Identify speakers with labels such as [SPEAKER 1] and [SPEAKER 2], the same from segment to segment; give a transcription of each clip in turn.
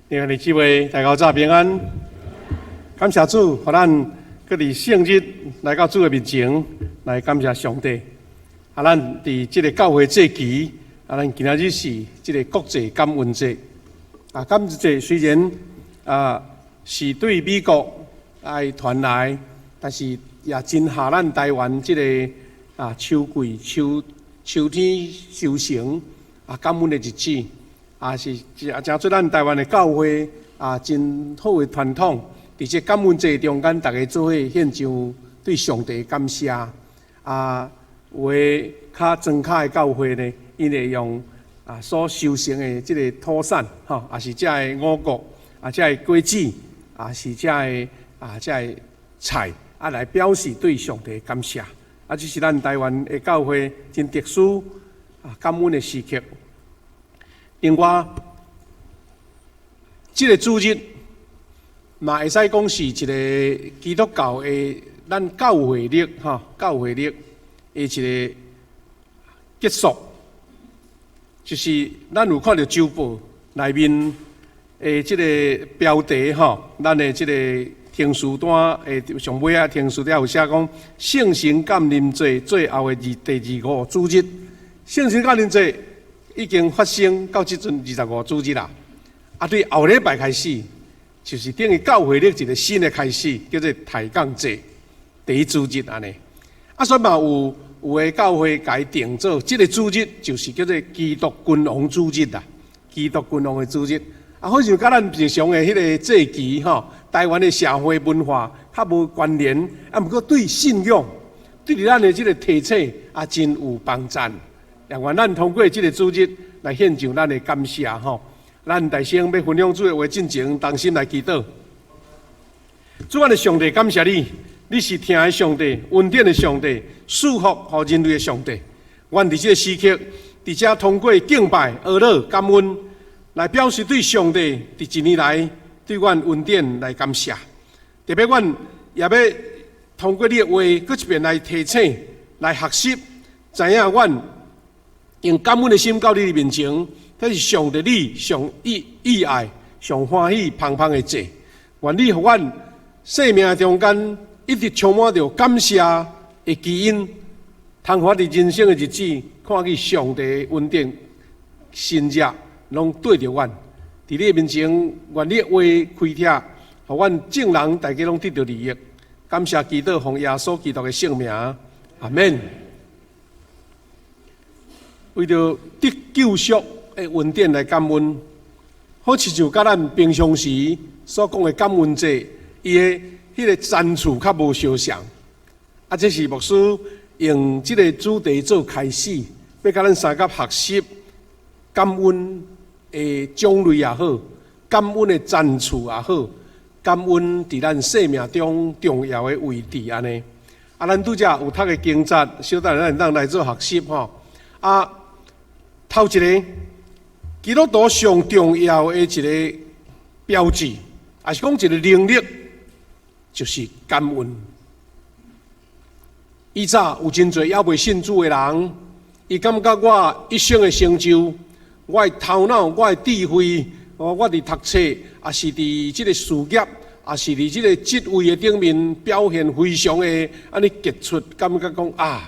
[SPEAKER 1] 弟兄姊妹，大家早平安！感谢主，让咱搁伫圣日来到主的面前，来感谢上帝。咱伫这个教会节期，咱今仔日是这个国际感恩节。感恩节虽然是对美国来传来，但是也真下咱台湾这个秋季秋天收成感恩的日子。也真做咱台湾的教会真好的传统，伫这感恩节中间，大家做伙献上对上帝的感谢。有的较庄卡的教会呢，因会用所收成的这个土产，也是这个五谷，这个果子，是这个菜，来表示对上帝的感谢。这是咱台湾的教会真特殊感恩的时刻。另外，这个主日嘛会使讲是一个基督教的咱教会日教会日的一个结束，就是咱有看到周报内面的这个标题咱的这个天书单上尾天书单有写讲圣神感临节最后的第25主日，圣神感临节已经发生到即阵25主日啦。对后礼拜开始，就是等于教会日一个新的开始，叫做抬杠节第一主日安尼。所以嘛有的教会改定做即个主日，就是叫做基督君王主日啦。基督君王的主日，好像甲咱平常的迄个节期台湾的社会文化较无关联，不过对信仰，对咱的即个提醒真有帮助。愿咱通过这个主日来献上咱的感谢咱大声要分享主的话进前，同心来祈祷。主啊的上帝，感谢你，你是听的上帝，恩典的上帝，祝福予人类的上帝。阮伫这个时刻，伫这通过敬拜、阿乐、感恩，来表示对上帝伫一年来对阮恩典来感谢。特别阮也要通过你的话，搁一遍来提醒、来学习，知影阮用感恩的心到你的面前，这是上帝你上意爱、上欢喜、芳芳的祭。愿你互阮生命中间一直充满着感谢的基因，通活伫人生的日子，看见上帝的恩典、新热，拢对着阮。伫你的面前，愿你的话开帖，互阮众人大家拢得到利益。感谢祈祷，奉耶稣基督的圣名，阿门。为着得救赎的恩典来感恩，好似就甲咱平常时所讲的感恩节，伊的迄个赞处较无相像。这是牧师用这个主题做开始，要甲咱三甲学习感恩的种类也好，感恩的赞处也好，感恩伫咱生命中重要的位置安尼。咱拄则有读的经节，小等咱当来做学习头一个，基督徒上重要的一个标志，也是讲一个能力，就是感恩。以前有真侪还未信主的人，伊感觉我一生的成就，我的头脑、我的智慧，我伫读册，也是伫即个事业，也是伫即个职位的顶面表现非常的安尼杰出，感觉讲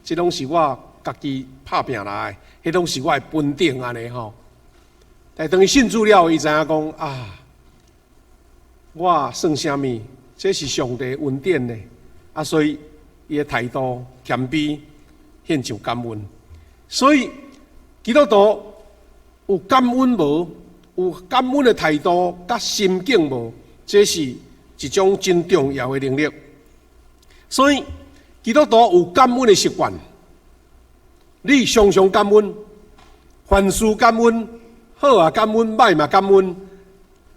[SPEAKER 1] 这拢是我家己拍拼来的，迄拢是我的本领安尼吼。但等伊信主了，伊知影讲我算啥物？这是上帝恩典呢。所以伊的态度谦卑，献上感恩。所以基督徒有感恩无？有感恩的态度甲心境无？这是一种真重要的能力。所以基督徒有感恩的习惯。你常常感恩，凡事感恩，好感恩，歹嘛感恩。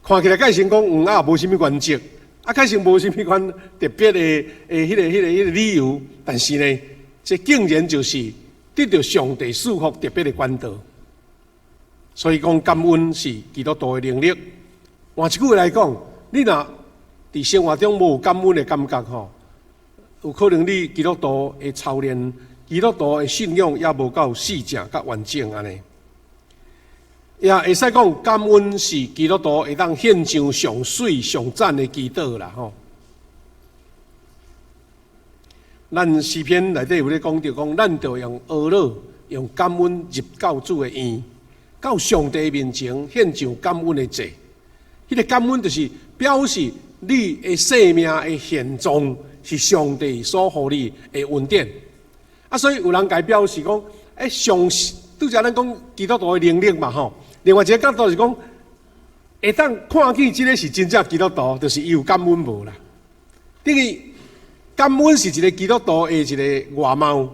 [SPEAKER 1] 看起来改成讲无啥物原则，改成无啥物款特别的迄个理由。但是呢，这竟然就是得到上帝赐福特别的管道。所以讲感恩是基督徒的能力。换一句话来讲，你若伫生活中无有感恩的感觉有可能你基督徒的操练。基督徒的信仰也无够细正、甲完整安尼。也会使讲感恩是基督徒会当献上上水上赞的祈祷啦吼。咱诗篇内底有咧讲到讲，咱着用懊恼、用感恩入教主的院，到上帝面前献上感恩的祭。迄个感恩就是表示你的生命的现状是上帝所予你的恩典。啊，所以有人解表示讲，拄则咱讲基督徒的能力嘛吼。另外一个角度是讲，会当看见即个是真正基督徒，就是伊有感恩无啦。等于感恩是一个基督徒的一个外貌，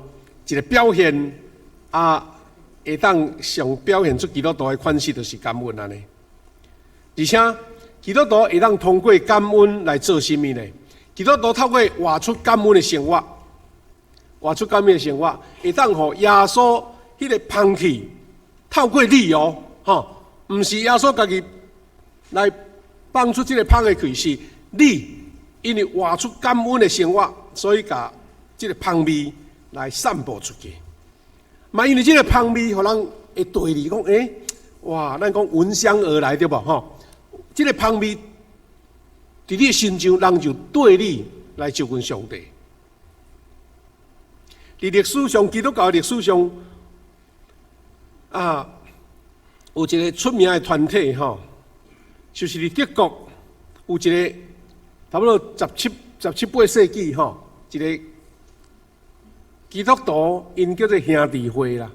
[SPEAKER 1] 一个表现啊，会当上表现出基督徒的款式，就是感恩安尼。而且基督徒会当通过感恩来做甚物呢？基督徒透过活出感恩的生活，活出感恩的生活，会当互耶稣迄个香气透过你哦。毋是耶稣家己来放出这个香的气，是你因为活出感恩的生活，所以把这个香味来散播出去。嘛，因为这个香味，互人会对你讲，哇，咱讲闻香而来对无吼？这个香味伫你心上，人就对你来接近上帝。伫历史上，基督教历史上啊。有一个出名的团体吼，就是伫德国有一个差不多17、18世纪吼，一个基督徒因叫做兄弟会啦。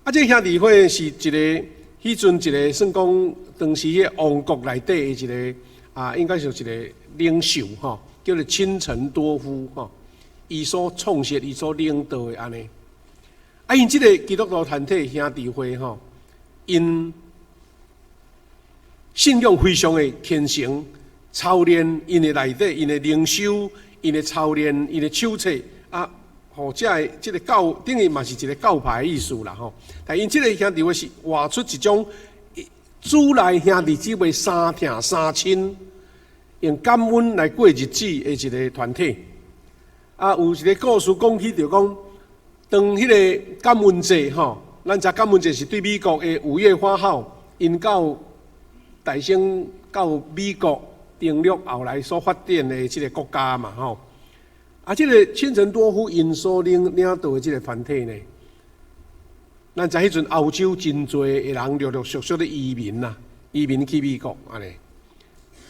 [SPEAKER 1] 啊，这兄弟会是一个迄阵一个算讲当时迄王国内底的一个应该是一个领袖吼，叫做钦陈多夫吼，伊所创设、伊所领导的安尼。啊，因这个基督徒团体兄弟会吼。因信仰非常的虔诚，操练因的内底，因的灵修，因的操练，因的手册啊，或者这个教等于嘛是一个教派的意思啦吼。但因这个兄弟会是活出一种主内兄弟姊妹三疼三亲，用感恩来过日子的一个团体。啊，有一个故事讲起就讲，当迄个感恩节吼。咱只感恩节是对美国的5月花号，因到大兴到美国登陆后来所发展的这个国家嘛吼。啊，这个钦陈多夫因所领导的这个团体呢，咱在迄阵欧洲真多的人陆陆续续的移民啦，移民去美国安尼。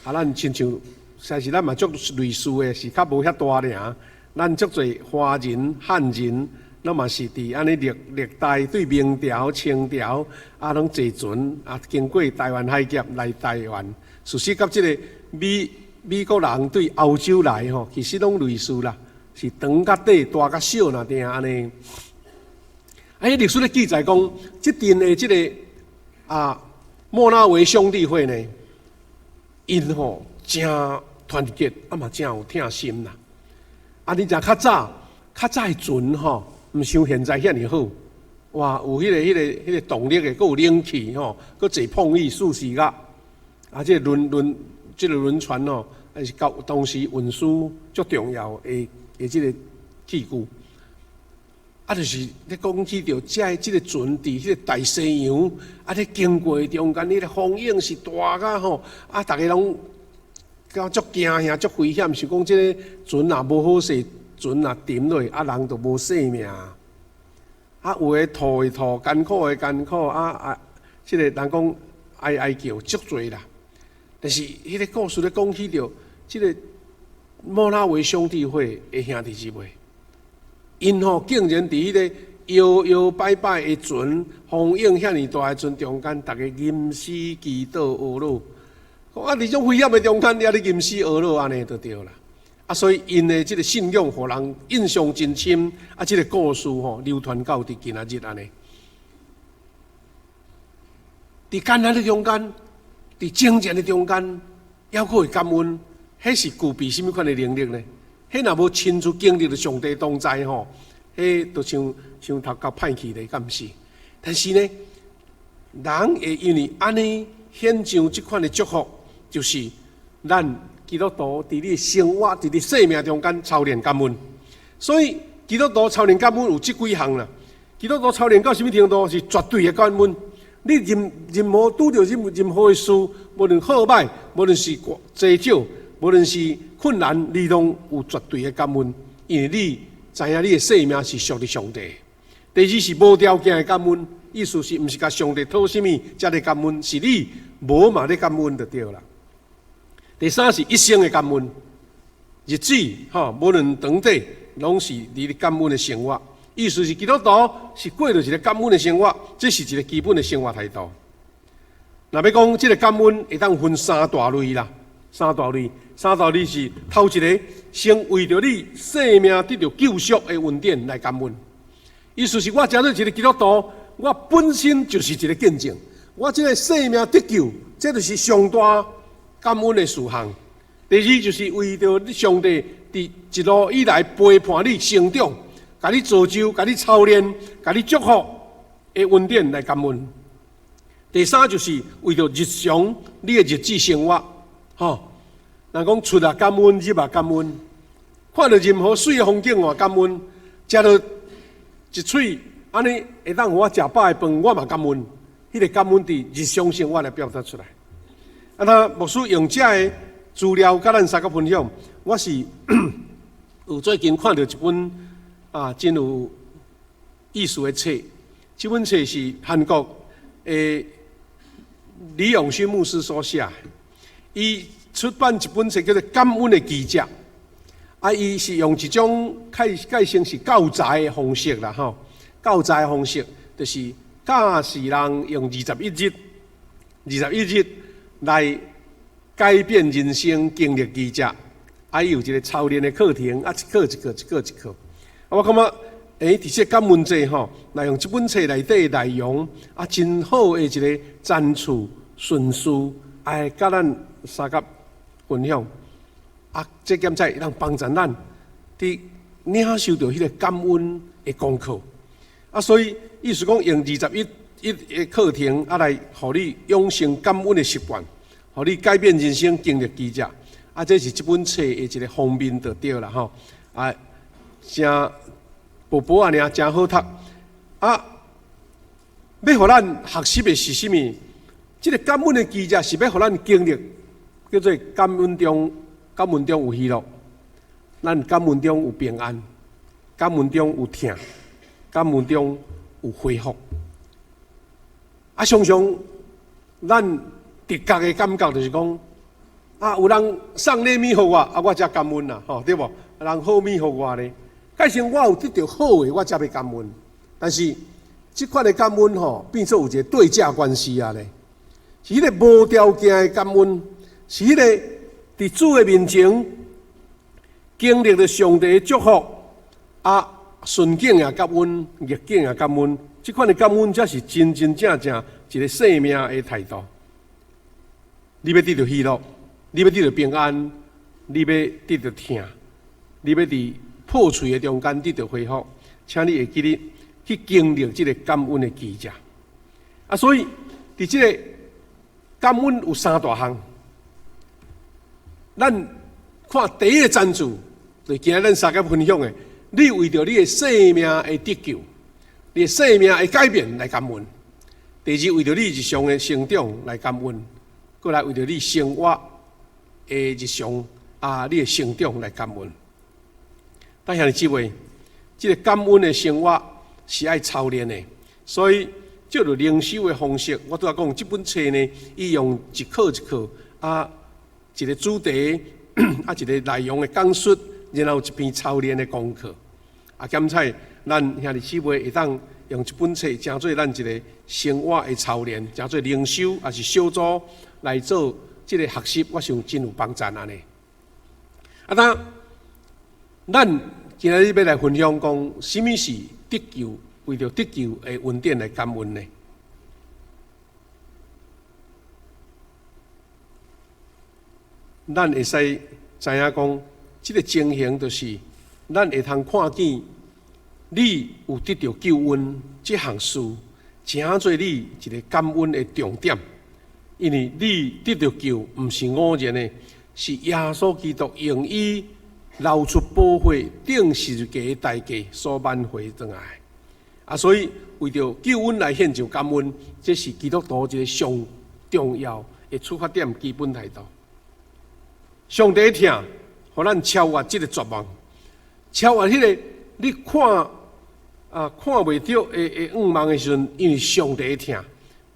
[SPEAKER 1] 啊，咱亲像实是咱嘛足类似的，是较无遐大尔。咱足侪华人、汉人。那嘛是伫安尼历代对明朝、清朝拢坐船经过台湾海峡来台湾，事实甲即个美国人对欧洲来吼，其实拢类似啦，是长甲短、大甲小那定安尼。历史的记载讲，即阵的即个莫拉维兄弟会呢，因吼真团结，嘛真有疼心啦。你知较早的船吼。毋像现在遐尔好，哇！有迄个动力的，佮有冷气吼，佮坐碰椅舒适个，这个轮船吼，是到当时运输足重要的这个器具。就是咧讲起着这个船伫迄个大西洋，咧经过中间，迄个风影是大个吼，大家拢感足惊吓、足危险，是讲这个船若无好势。船若沉落，人就无性命。有诶吐诶吐，艰苦诶艰苦，即个人讲哀叫足多啦。但是迄个故事咧讲起着，即个莫拉维兄弟会诶兄弟姊妹，因竟然伫迄个摇摇摆摆诶船，风影遐尼大诶船中间，逐个吟诗祈祷懊恼。伫种危险诶中间，你吟诗懊恼安尼就对啦。所以因的这个信仰，互人印象真深。这个故事流传到伫今仔日安尼。伫艰难的中间，伫征战的中间，还可以感恩，迄是具备什么款的能力呢？迄若无亲自经历了上帝同在迄就像头壳歹去咧，敢是？但是呢，人会因为安尼显上这款的祝福，就是咱。基督徒伫你生活、伫你生命中间操练感恩，所以基督徒操练感恩有这几项啦。基督徒操练到什么程度？是绝对的感恩。你任何拄着任何的事，无论好歹，无论是多少，无论是困难，你拢有绝对的感恩，因为你知影你的生命是属于上帝。第二是无条件的感恩，意思是毋是甲上帝讨什么才来感恩，是你无嘛咧感恩就对啦。第三是一生的感恩，日子无论长短，拢是你的感恩的生活。意思是基督徒是过着一个感恩的生活，这是一个基本的生活态度。若要讲这个感恩，会当分三大类啦，三大类是头一个，先为着你生命得到救赎的恩典来感恩。意思是我成做一个基督徒，我本身就是一个见证，我这个生命得救，这就是上大感恩的事项。第二就是为着上帝伫一路以来陪伴你成长。甲你造就，甲你操练，甲你祝福的恩典来感恩。第三就是为着日常你的日子生活，人讲出啊感恩，入啊感恩，看到任何水的风景我感恩，食到一喙安尼会当互我食饱的饭，我嘛感恩。迄个感恩伫日常生活来表达出来。那牧师用这的资料甲咱三个分享，我是有最近看到一本。真有意思的册，这本册是韩国的李永勋牧师所写的。伊出版一本册叫做《感恩的记者》，伊是用一种改成是教材的方式啦，教材的方式就是教世人用21日来改变人生经历记者，伊有一个操练的课程，一课一课。我感觉，伫这感恩节来用这本册内底的内容，真好的一个赞处顺序，甲咱三个分享。这检测让帮助咱伫领受到迄个感恩的功课。所以意思讲用21的课程，来互你养成感恩的习惯，互你改变人生经历记者。这是这本册的一个方面就对啦，真薄薄啊，尔真好读。要互咱学习的是什么？这个感恩的记者是要互咱经历，叫做感恩中有喜乐，咱感恩中有平安，感恩中有疼，感恩中有恢复。常常咱直觉的感觉就是讲，有人送礼物互我，我才感恩啦，对无？人好物互我咧。假使我有得到好的，我才要感恩。但是这款的感恩变做有一个对价关系咧，是迄个无条件的感恩，是迄个伫主的面前经历了上帝的祝福，顺境也感恩，逆境也感恩。这款的感恩才是真真正正一个生命的态度。你要得到喜乐，你要得到平安，你要得到疼，你要伫破碎的中间得到恢复，请你会记得去经历这个感恩的记者。所以伫这个感恩有三大项。咱看第一个赞助，就今日咱三个分享的，你为着你的生命的得救，你的生命的改变来感恩；第二，为着你日常的成长来感恩；过来为着你生活的日常你的成长来感恩。但兄弟姊妹，这个感恩的生活是爱操练的，所以借着灵修的方式，我拄仔讲这本册呢，伊用一课一课一个主题一个内容的讲述，然后一篇操练的功课。检测咱兄弟姊妹会当用这本册，当做咱一个生活的操练，当做灵修也是小组来做这个学习，我想真有帮助安尼。当咱今日要来分享讲，什么是得救？为着得救的恩典来感恩呢？咱会使知影讲，这个情形就是咱会通看见，你有得到救恩这项事，成做你一个感恩的重点。因为你得到救，不是偶然的，是耶稣基督用伊流出宝血，顶十字架的代价所挽回回来。所以为着救恩来献上感恩，这是基督徒一个上重要的出发点、基本态度。上帝听，互咱超越这个绝望，超越迄个你看袂到的愿望的时阵，因为上帝听，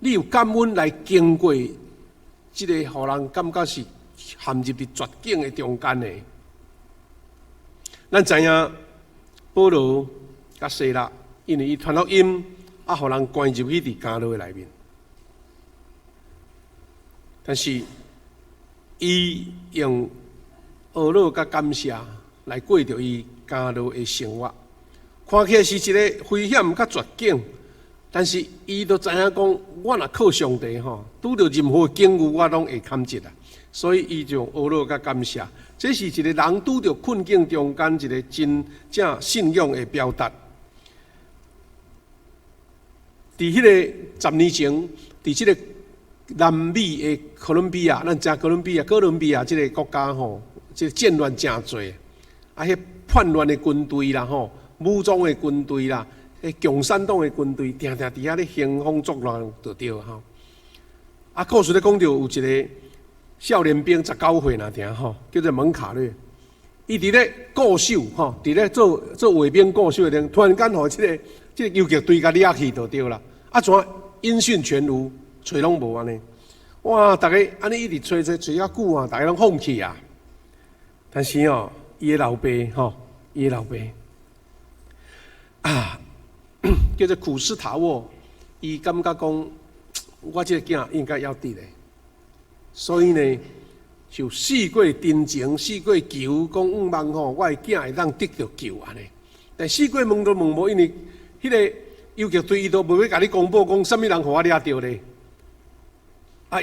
[SPEAKER 1] 你有感恩来经过这个，互人感觉是陷入伫绝境的中间的。咱知影保罗甲西拉，因为伊传福音，互人关入去伫监牢的内面，但是伊用懊恼甲感谢来过着伊监牢的生活。看起来是一个危险甲绝境，但是伊都知影讲，我若靠上帝吼，拄着任何境遇我拢会堪一啦。所以伊就懊恼甲感谢，这是一个人拄着困境中间一个真正信仰的表达。伫迄个10年前，伫即个南美的哥伦比亚，咱知哥伦比亚即个国家吼，即个战乱真多，迄叛乱的军队啦吼。武装的军队啦，共产党的军队，定定伫遐咧兴风作浪，就对吼。故事咧讲到有一个少年兵19岁那定吼，叫做蒙卡略，伊伫咧固守吼，伫咧做卫兵固守的，突然间吼，即个游击队甲掠去就对啦。怎音讯全无，找拢无安尼。哇，大家安尼一直找遐久啊，大家拢放弃啊。但是哦，伊的老爸吼，叫做库斯塔沃，伊感觉讲，我这个囝应该要得的，所以呢，就试过真情，试过求，讲愿望吼，我的囝会当得到救安尼。但试过问都问无，因为迄个游击队伊都无要甲你公布讲，啥物人互我掠着咧。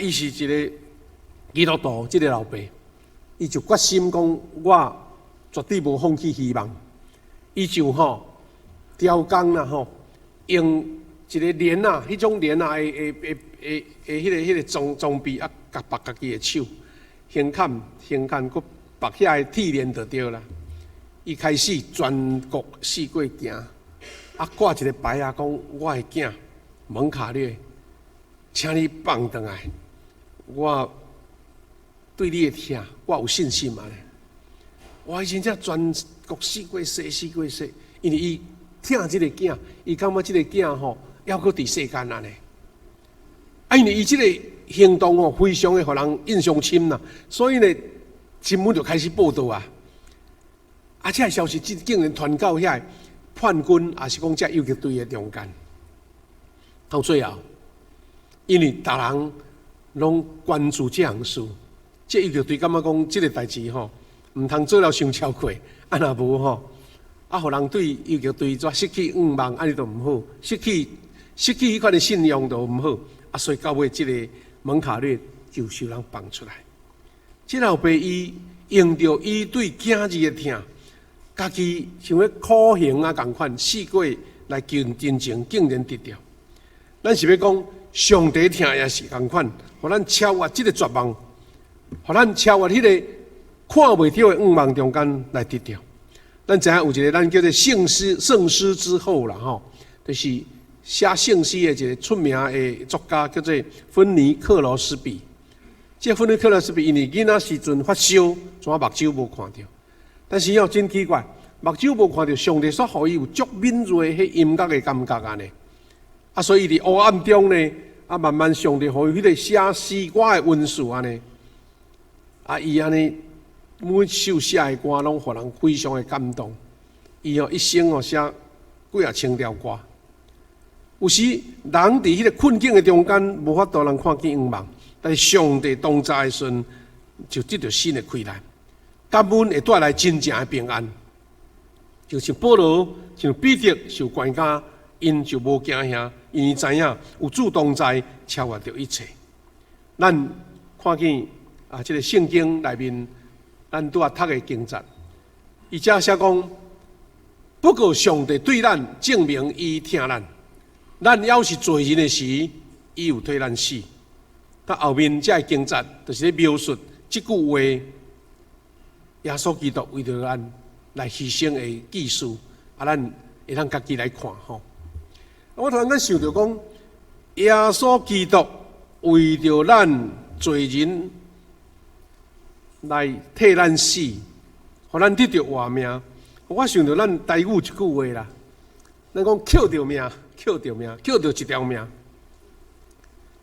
[SPEAKER 1] 伊是一个基督徒，即个老爸，伊就决心讲，我绝对无放弃希望。伊就吼雕工啦吼，用一个镰啊，迄种镰啊，迄个装备甲绑家己的手，轻砍，佮绑遐个铁链就对啦。伊开始全国四界行，挂一个牌啊，讲我的囝蒙卡略，请你放转来，我对你的听，我有信心啊！我以前才全国四界，因为伊疼这个囝，伊感觉这个囝吼，还阁伫世间啊呢。因为伊这个行动吼，非常的互人印象深啦，所以呢，新闻就开始报道啊。这个消息竟然传到遐叛军，也是讲这游击队的中间。到最后，因为大人拢关注这项事，这游击队感觉讲这个代志吼，唔通做了伤超过，若无吼，互人对游击队则失去愿望，安尼都唔好，失去迄款的信仰都唔好，所以到尾这个蒙卡略就受人放出来。这老爸伊用着伊对囝儿的疼，家己像咧苦行啊共款，试过来求真情，竟然得到。咱是要讲上帝疼也是共款，互咱超越这个绝望，互咱超越迄个看袂到的愿望中间来得到。咱知影有一个咱叫做圣诗之后啦吼，就是写圣诗的一个出名的作家叫做芬尼克罗斯比。这芬尼克罗斯比因为囡仔时阵发烧，怎目睭无看到。但是真奇怪，目睭无看到，上帝所予伊有足敏锐迄音乐的感觉安尼。所以伫黑暗中呢，慢慢上帝予伊迄个写诗歌的温素安尼。伊安尼每首写的歌拢互人非常的感动。伊一生写几啊千条歌。有时人伫迄个困境的中间，无法度人看见愿望，但是上帝同在的时阵，就得到新的开展。感恩会带来真正的平安，就像保罗，像彼得受关押，因就无惊吓，因为知影有主同在，超越着一切。咱看见这个圣经内面，咱拄读的经节，伊遮写讲，不过上帝对咱证明伊疼咱，咱要是罪人的时，伊有替咱死。到后面这经节，就是咧描述这句话。耶稣基督为着咱来牺牲的技术，咱会当家己来看吼。我突然间想到讲，耶稣基督为着咱罪人来替咱死，互咱得到活命。我想到咱台语一句话啦，咱讲捡着命，捡着命，捡着一条命，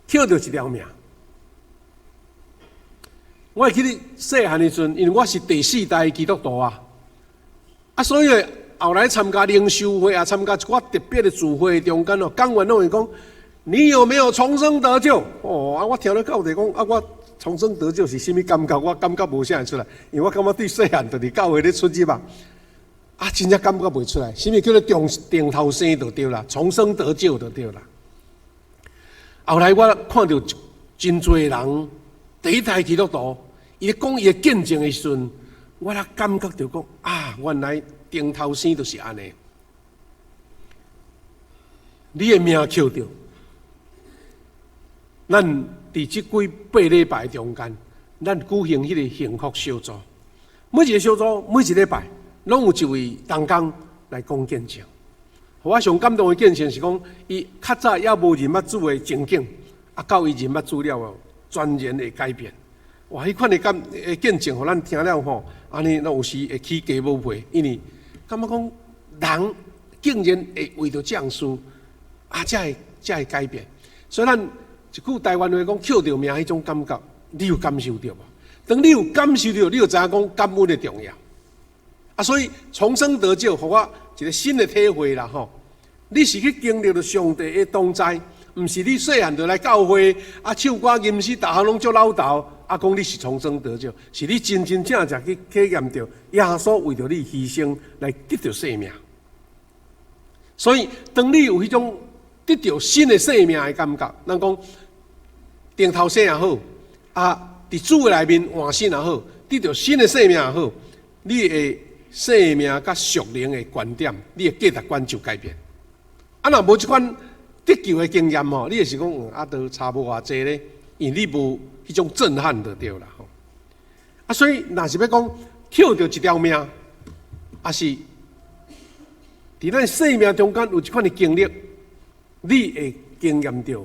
[SPEAKER 1] 捡着一条命。我会记得细汉的时阵，因为我是第4代基督徒啊，所以后来参加灵修会啊，参加一寡特别的聚会中间哦，讲完拢会讲，你有没有重生得救？我听了教弟讲，我重生得救是甚物感觉？我感觉无啥会出来，因为我感觉对细汉就是教会咧出入嘛，真正感觉袂出来。什么叫做定头生就对啦，重生得救就对啦。后来我看到真多人。第1代基督徒，伊咧讲伊的见证的时阵，我咧感觉到讲原来定头生就是安尼。你的命捡着，咱伫即几8礼拜中间，咱举行迄个幸福小组，每一个小组每一礼拜，拢有一位同工来讲见证。我上感动的见证是讲，伊较早也无认捌主的情景，到伊认捌主了后。全然会改变，哇！迄款的见证，互咱听了吼，安尼，咱有时会起鸡母皮，因为感觉讲人竟然会为着这样事，才会改变。所以咱一句台湾话讲，捡着命迄种感觉，你有感受到无？当你有感受到，你就知影讲感恩的重要。所以重生得救，互我一个新的体会啦吼。你是去经历着上帝的同在。毋是你细汉就来教会唱歌吟诗，逐项拢足老道，讲你是重生得救，是你真真正正去体验到耶稣为着你牺牲来得到生命。所以，当你有迄种得到新的生命的感觉，咱讲定头生也好，伫主的内面换新也好，得到新的生命也好，你的生命甲属灵的观点，你的价值观就改变。若无即款得救的经验吼，你也是讲都差无偌济咧，因为你无迄种震撼就对啦吼。所以若是要讲捡着一条命，是伫咱生命中间有一款的经历，你会经验到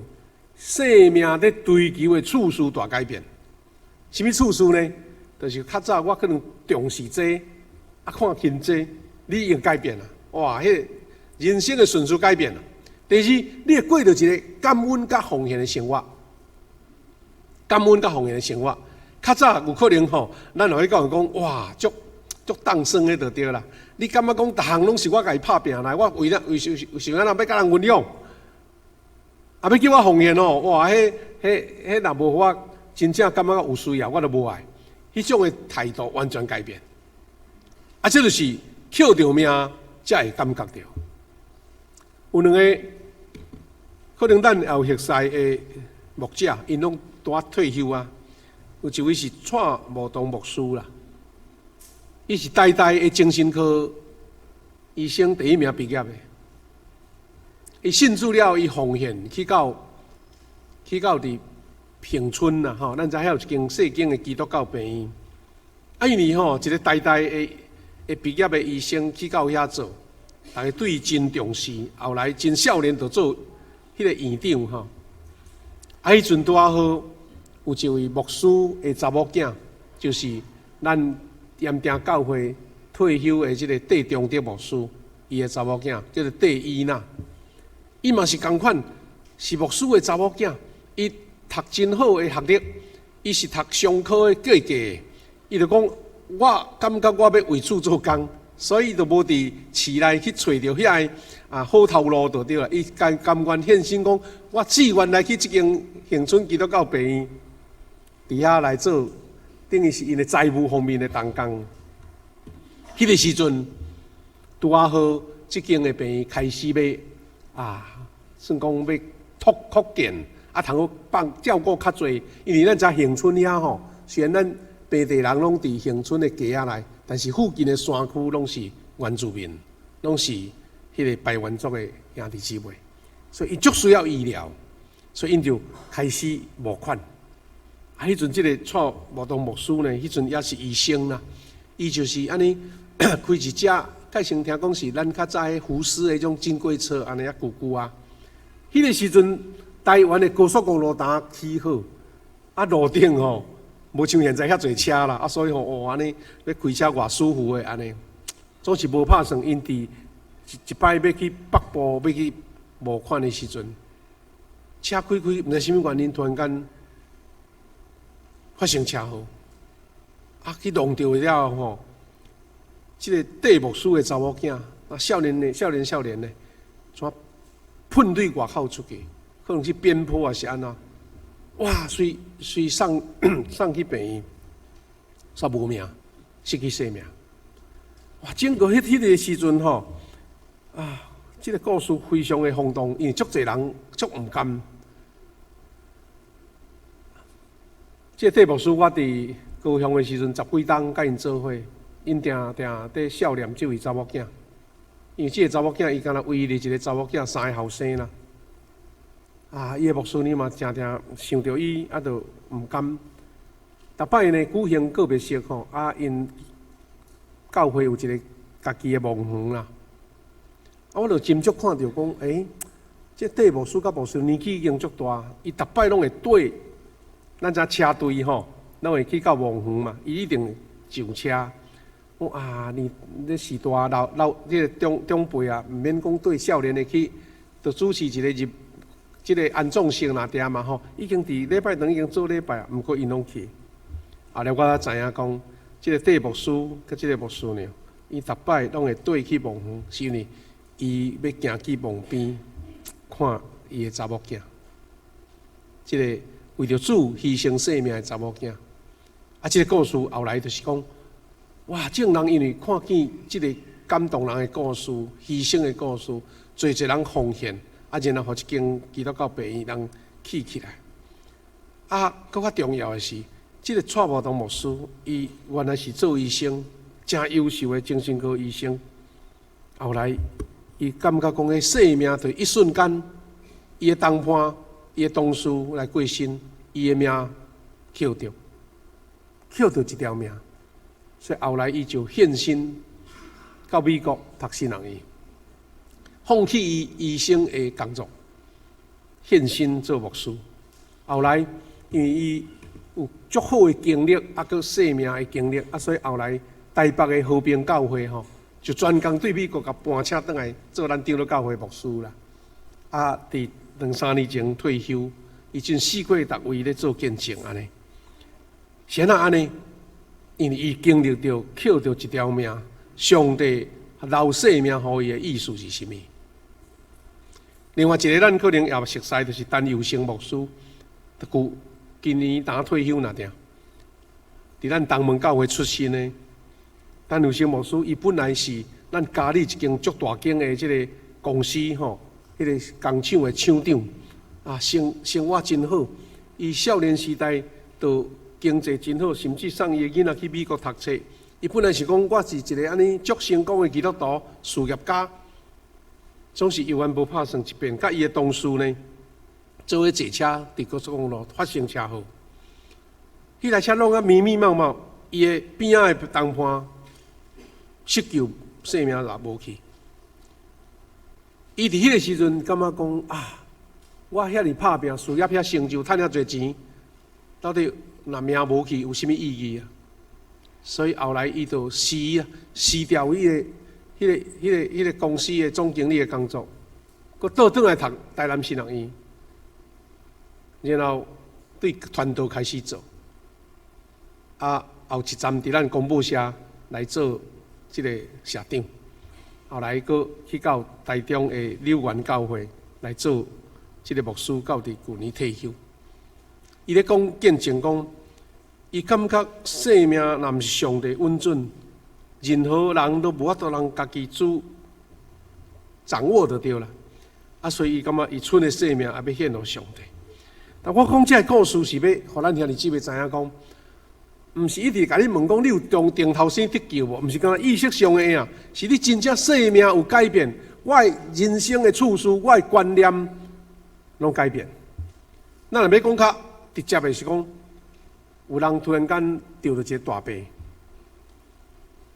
[SPEAKER 1] 生命咧追求的次数大改变。什么次数呢？就是较早我可能重视这，看轻这，你已经改变了，哇！迄人生的顺序改变了。第二，你会过着一个感恩甲奉献的生活，感恩甲奉献的生活。较早有可能吼，咱会讲人讲，哇，足当生的就对啦。你感觉讲，逐项拢是我家己拍拼来，我为想要要甲人分享，要叫我奉献哦，哇，迄若无我真正感觉有需要，我都无爱。迄种的态度完全改变。这就是捡着命才会感觉到。有两个。可能咱后熟识的牧者，因拢拄退休啊。有一位是蔡茂东牧师啦，伊是代的精神科医生第1名毕业的。伊信主了，伊奉献去到伫平村啦，吼，咱知遐有一间细间的基督教病院。因为吼，一个代的毕业的医生去到遐做，大家对伊真重视，后来真少年就做。迄个院长吼，迄阵拄好有一位牧师的查某囝，就是咱盐埕教会退休的即个戴中德牧师，伊的查某囝叫做戴伊娜。伊嘛是共款，是牧师的查某囝，伊读真好的学历，伊是读商科的计价，伊就讲，我感觉我要为主做工。所以就无伫市内去找着遐个好头路就对啦。伊甘愿献身讲，我志愿来去即间恒春基督教病院，伫遐来做，等于是因的财务方面的同工。迄个时阵，拄好即间的病院开始要算讲要扩建，通好照顾较侪。因为咱遮恒春遐吼，虽然咱本地人拢伫恒春的家仔内。但是附近的山区拢是原住民，拢是迄个排湾族的兄弟姊妹，所以伊足需要医疗，所以因就开始募款。迄阵即个蔡茂东牧师呢，迄阵也是医生啦，伊就是安尼开一只，介先听讲是咱较早迄胡适迄种金龟车安尼啊，久久啊，迄个时阵，台湾的高速公路呾起好，啊路顶吼，无像现在遐侪车啦，啊所以吼，安尼要开车偌舒服的安尼，总是无拍算因伫一摆要去北部要去募款的时阵，车开，毋知啥物原因，突然间发生车祸，啊去弄着了吼，即个地牧师的查某囝，啊少年的，怎喷对外口出去，可能是鞭炮还是安怎？哇，随送去病院，煞无命，失去性命。哇，整个迄个时阵吼，啊，这个故事非常的轰动，因为足侪人足毋甘。这个地牧师，我伫高雄的时阵，10几冬甲因做伙，因定在孝念这位查某囝，因为这个查某囝伊敢若唯一的一个查某囝，3个后生啦。啊，伊的牧师呢嘛，常常想着伊，啊，就毋甘。逐摆呢举行个别式吼，啊，因教会有一个家己的墓园啦。啊，我就斟酌看着讲，这地牧师甲牧师年纪已经足大，伊逐摆拢会对咱遮车队吼，拢会去到墓园嘛，伊一定上车。我啊，你时大老这个长辈啊，毋免讲对少年的去，就主持一个即个安葬性那点嘛吼，已经伫礼拜堂已经做礼拜啊，毋过因拢去。后来我才知影讲，即个地牧师甲即个牧师呢，伊逐摆拢会对去墓园，是因为伊要行去墓边看伊的查某囝，即个为着主牺牲性命的查某囝。啊，即个故事后来就是讲，哇，众人因为看见即个感动人的故事、牺牲的故事，侪侪人奉献。啊，然后互一间基督教病院人起来。啊，更较重要的是，这个蔡茂东牧师，伊原来是做医生，真优秀的精神科医生。后来，伊感觉讲，迄生命在一瞬间，伊的同伴、伊的同事来过身，伊的命捡着一条命。所以后来，伊就献身到美国读心理医。放弃伊医生的工作，献身做牧师。后来，因为伊有足好的经历，啊，佮生命的经历，啊，所以后来台北的和平教会吼，就专工对美国甲搬车倒来做咱长老教会牧师啦。啊，伫2-3年前退休，伊真四过逐位咧做见证安尼。先安尼，因为伊经历着捡着一条命，上帝留生命互伊的意思是啥物？另外一个，咱可能也熟悉，就是陈佑成牧师，今年打退休那点，伫咱东门教会出身的陈佑成牧师，伊本来是咱家里一间足大间的即个公司吼，迄个工厂的厂长，啊，生活真好。伊少年时代就经济真好，甚至送伊的囡仔去美国读册。伊本来是讲，我是一个安尼足成功的基督徒事业家。总是犹原无拍算一遍，甲伊的同事呢，做伙坐车伫高速公路发生车祸，迄台车弄啊迷迷茫茫，伊的边仔的同伴失救，性命也无去。伊伫迄个时阵感觉讲啊，我遐尼拍拼，事业遐成就，赚遐侪钱，到底若命无去有啥物意义啊？所以后来伊就辞掉迄个公司的总经理的工作，佮倒转来读台南新学院，然后对传道开始做，啊，后一站伫咱公报社来做即个社长，后来佮去到台中的柳园教会来做即个牧师，到伫去年退休。伊咧讲见证讲，伊感觉生命若毋是上帝稳准。任何人都无法度人家己掌握得到啦，啊，所以伊感觉伊剩的生命也要献给上帝。但我讲这个故事是要，互咱兄弟姊妹知影讲，毋是一直甲你问讲你有从定头生得救无？毋是讲意识上的啊，是你真正生命有改变，我人生的处事，我观念拢改变。咱若要讲较直接的是讲，有人突然间得到一个大病。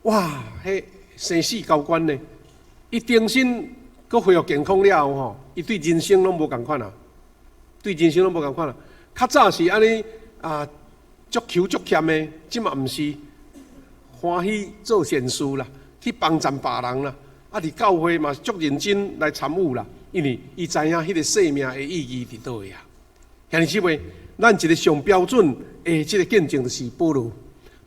[SPEAKER 1] 哇！迄生死交关呢，伊定身佮恢复健康了后吼，伊对人生拢无共款啊，对人生拢无共款啊。较早是安尼啊，足求足欠的，即嘛毋是，欢喜做善事啦，去帮助别人啦，啊，伫教会嘛足认真来参与啦，因为伊知影迄个生命的意义伫倒位啊。兄弟姊妹，咱一个上标准的即个见证就是保罗。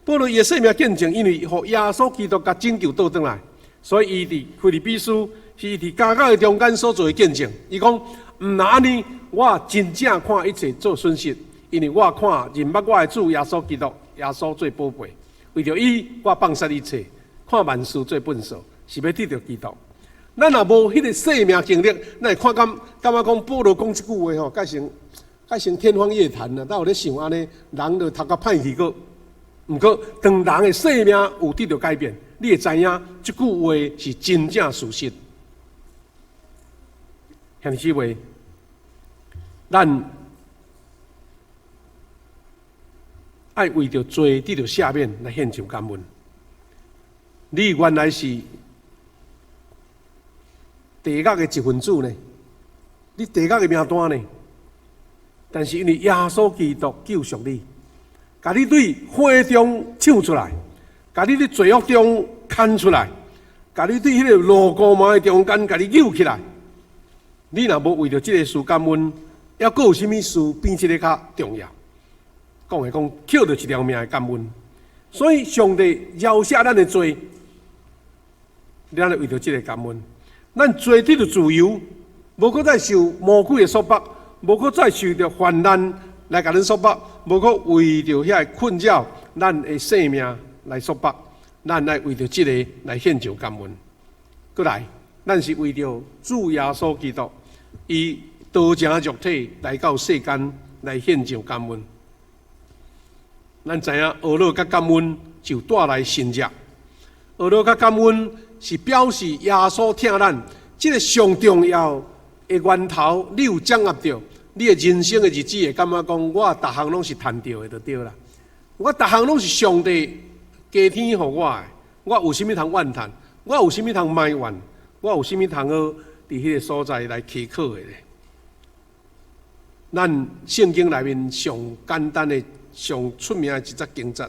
[SPEAKER 1] 保罗伊的生命见证，因为互耶稣基督甲拯救倒转来，所以伊伫腓立比书是伫家教的中间所做的见证。伊讲，毋那安尼，我真正看一切做损失，因为我看认捌我的主耶稣基督，耶稣最宝贝。为着伊，我放下一切，看万事做粪扫，是要得到基督。咱若无迄个生命经历，咱会感觉讲保罗讲即句话吼，改成天方夜谭啦。咱有咧想安尼，人就读甲歹去个。毋过，当人的生命有得到改变，你会知影即句话是真正事实。兄弟姊妹，咱爱为着罪得到赦免来献上感恩。你原来是地狱的一份子呢，你地狱的名单呢，但是因为耶稣基督救赎你。甲你对火中抢出来，甲你伫罪恶中牵出来，甲你对迄个路高麻的中间，甲你救起来。你若无为着这个事感恩，还佫有啥物事比这个较重要？讲的讲，捡着一条命的感恩。所以上帝饶赦咱的罪，咱要为着这个感恩。咱罪得到自由，无佫再受魔鬼的束缚，无佫再受着患难来甲咱束缚。无可为着遐困扰，咱的生命来束缚，咱来为着这个来献上感恩。过来，咱是为着主耶稣基督，伊道成肉体来到世间来献上感恩。咱知影，学乐甲感恩就带来神热。学乐甲感恩是表示耶稣疼咱，这个上重要的源头，你有掌握到。你的人生的日子会感觉讲，我逐项拢是赚到的，就对啦。我逐项拢是上帝加天予我的，我有啥物通怨叹？我有啥物通埋怨？我有啥物通好伫迄个所在来祈考的咧？咱圣经内面上简单的、上出名的一则经节，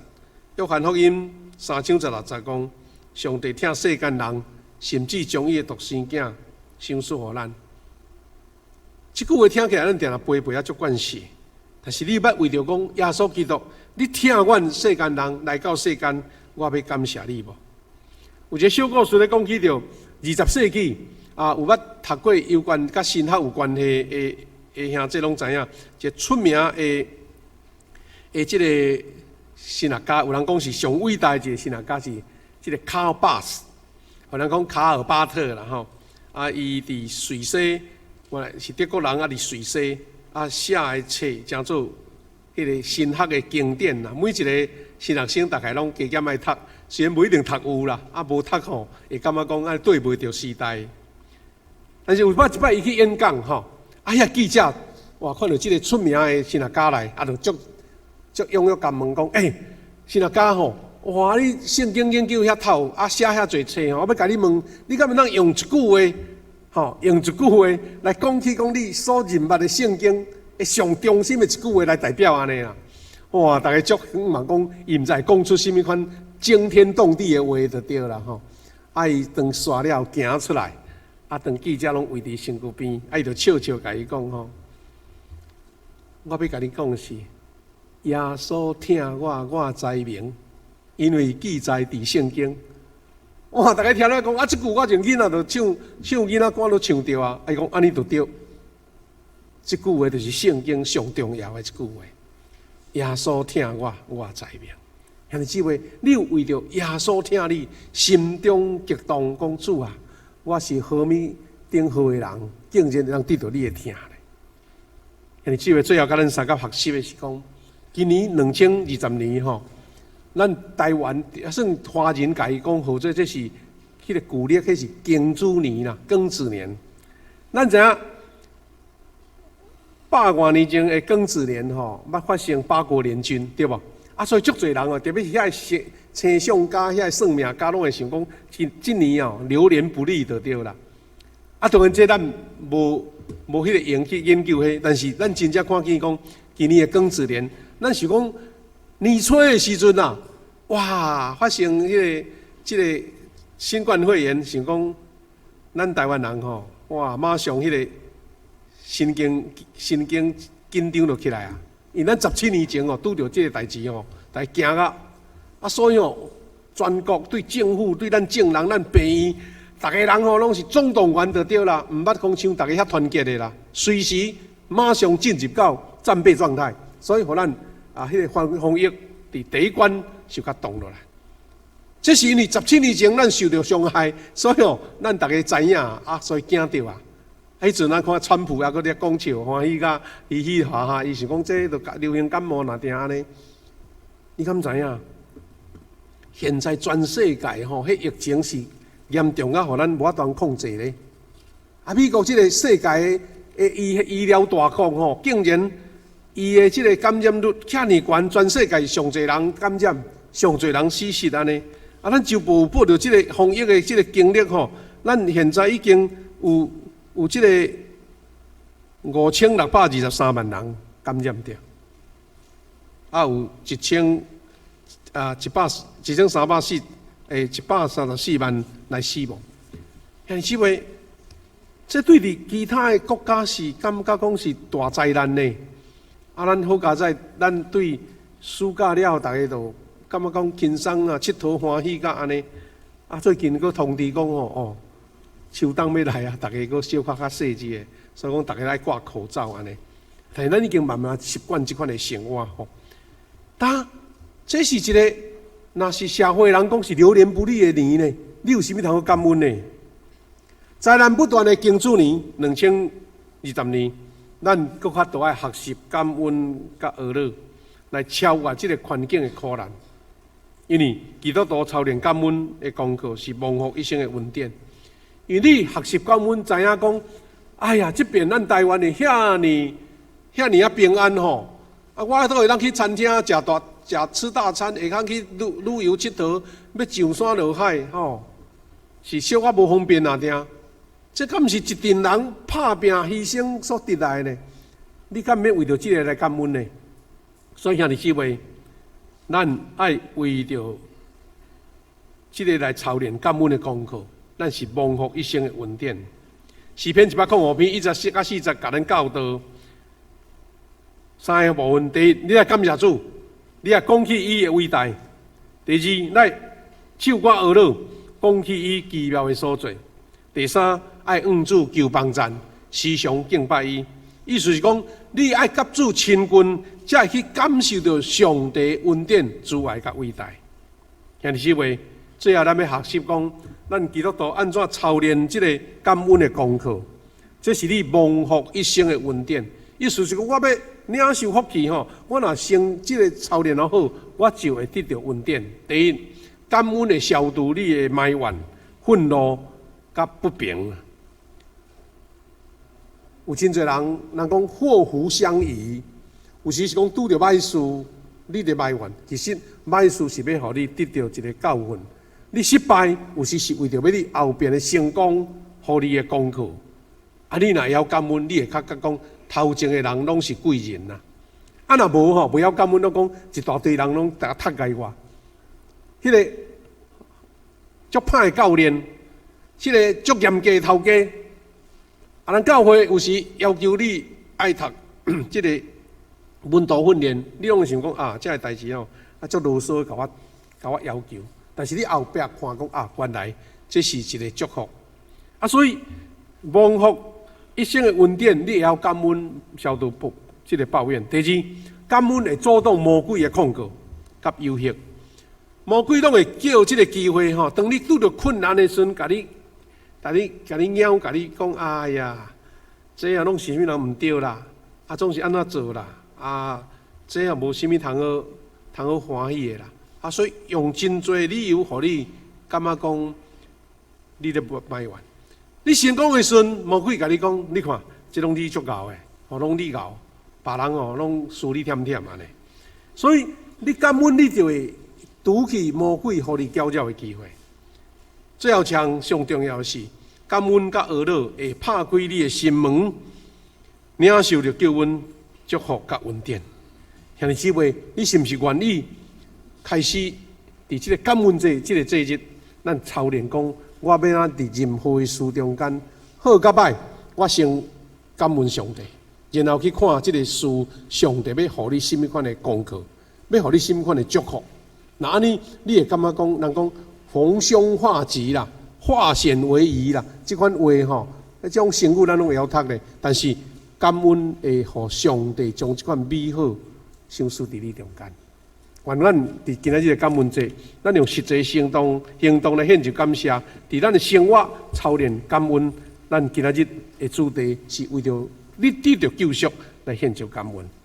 [SPEAKER 1] 约翰福音3章16节讲，上帝疼世间人，甚至将伊的独生囝赏赐予咱。即句话听起来，咱定定背啊足惯势。但是你捌为着讲耶稣基督，你疼阮世间人来到世间，我要感谢你无？有一个小故事咧，讲起着20世纪有捌读过有关甲神学有关系的兄弟拢知影，一个出名的即个神学家，有人讲是上伟大的一个神学家是即个卡尔巴斯，有人讲卡尔巴特啦吼。伊伫瑞士。原来是德国人伫瑞士写的册，叫做迄个神学的经典啦。每一个神学生大概拢加减爱读，虽然不一定读有啦，无读吼，会感觉讲对袂着时代。但是有一摆伊去演讲吼，遐记者哇看到即个出名的神学家来，就足踊跃甲问讲，神学家吼，哇你圣经研究遐透，写遐侪册吼，我要甲你问，你敢毋通用一句话？用一句话来讲起讲你所认捌的圣经的上中心的一句话来代表安尼啦。哇，大家足嘛讲，伊毋知讲出甚物款惊天动地的话就对啦吼。伊当刷了行出来，当记者拢围伫身躯边，伊就笑笑甲伊讲吼，我要甲你讲的是，耶稣疼我知明，因为记载伫圣经。哇！大家听了讲即句我像囡仔就唱囡仔歌都唱着啊！伊讲安尼就对，即句话就是圣经上重要的一句话。耶稣疼我知明。兄弟姊妹，你有为着耶稣疼你，心中激动讲主啊！我是何物顶好的人，竟然能得到你的疼咧。兄弟姊妹，最后甲咱三甲学习的是讲，今年2020年吼。咱台湾也算华人甲伊讲，或者这是迄个旧历，迄是庚子年啦，庚子年。咱知影100多年前的庚子年吼，捌发生八国联军，对无？所以足侪人哦，特别是遐星象家、遐算命家，拢会想讲，今年哦流年不利就对啦。当然这咱无迄个用去研究迄，但是咱真正看见讲，今年的庚子年，咱是讲年初的时阵啊，哇，发生即个新冠肺炎，想讲咱台湾人吼，哇，马上迄个神经紧张就起来啊！因咱17年前哦，拄着即个代志哦，大家惊啊，所以哦，全国对政府、对咱政人、咱病院，大家人吼拢是总动员就对啦，毋捌讲像大家遐团结的啦，随时马上进入到战备状态，所以互咱迄个防疫伫第一关就较动落来。这是因为17年前咱受到伤害，所以哦，咱大家知影啊，所以惊着啊。迄阵咱看川普还搁咧讲笑，欢喜甲嘻嘻哈哈，伊想讲这都流行感冒哪定安尼？你敢知影？现在全世界吼，迄疫情是严重啊，互咱无法度控制咧。啊，美国即个世界的医疗大国吼，竟然伊的即个感染率遐尼悬，全世界上侪人感染，上侪人死死安尼。啊，咱就无报着即个防疫的即个经历吼，咱现在已经有即个5623万人感染着，啊有134万来死亡。但是话，这对伫其他的国家是感觉讲是大灾难呢。啊，咱好佳在，咱对暑假了后，大家都感觉讲轻松啊，佚佗欢喜甲安尼。啊，最近佫通知讲哦。秋冬要来啊，大家佫小可较细致的，所以讲大家爱挂口罩安尼。但是咱已经慢慢习惯即款的生活吼。但这是一个，若是社会人讲是流年不利的年呢，你有啥物通好感恩呢？灾难不断的庚子年，2020年，咱佫较多爱学习感恩甲学乐，来超越即个环境的苦难。因为基督徒操练感恩的功课是蒙福一生的恩典。因为你学习感恩，知影讲，哎呀，这边咱台湾的遐尼啊平安吼，啊，我都会当去餐厅吃大餐，会当去旅游佚佗，要上山下海吼，是小可无方便啊定。这敢毋是一群人拍拼牺牲所得来呢？你敢免为着这个来感恩呢？所以兄弟姊妹，咱爱为着这个来操练感恩的功课。咱是蒙福一生的恩典。诗篇105篇140到40，甲咱教导3个部分：第一，你来感谢主，你来讲起伊的伟大；第二，来唱歌学乐，讲起伊奇妙的所在；第三，爱向主求帮赞，时常敬拜伊。意思是讲，你爱甲主亲近，才会去感受到上帝恩典、慈爱甲伟大。兄弟姊妹，最后咱要学习讲。咱基督徒安怎操练这个感恩的功课？这是你蒙福一生的恩典。意思是讲，我要领受福气吼，我若先这个操练好，我就会得到恩典。第一，感恩会消除你的埋怨、愤怒甲不平。有真侪人讲祸福相依，有时是讲拄着歹事，你的埋怨，其实歹事是要互你得到一个教训。你失败，有时是为着要你后边的成功，互你的功课。啊，你若要感恩，你会较讲头前的人拢是贵人呐。啊，若无吼，不要感恩，拢讲一大堆人拢大家踢我。迄个足歹的教练，迄个足严格的头家，啊，咱教会有时要求你爱读即个文道训练，你拢会想讲啊，这个代志吼，啊，足啰嗦，甲我要求。但是你后壁看讲啊，原来这是一个祝福啊，所以蒙福一生的恩典，你也要感恩消除这个抱怨。第二，感恩会阻挡魔鬼的控告甲诱惑，魔鬼拢会叫这个机会吼，当你拄到困难的时阵，甲你咬，甲你讲，哎呀，这样拢是啥物人毋对啦，啊，总是安怎做啦，啊，这样无啥物通好欢喜的啦。啊，所以用真多理由，互你感觉讲你咧埋怨。你成功的时阵，魔鬼甲你讲，你看，这拢你足够的，哦，拢你够，别人哦拢输你忝忝安尼。所以你感恩，你就会拄起魔鬼互你搅扰的机会。最后上重要的是，感恩甲懊恼会拍开你的心门，领受着救恩、祝福甲恩典。兄弟姊妹，你是毋是愿意开始伫即个感恩节、即个节日，咱操练讲，我要咱伫任何的事中间，好甲歹，我先感恩上帝，然后去看即个事，上帝要互你甚物款的功课，要互你甚物款的祝福。那安尼，你会感觉讲，人讲逢凶化吉啦，化险为夷啦，即款话吼，即种成语咱拢会晓读咧。但是感恩会互上帝将即款美好赏赐伫你中间。愿咱伫今仔日的感恩节，咱用实际行动来献上感谢，伫咱的生活操练感恩。咱今仔日的主题是为着你得到救赎来献上感恩。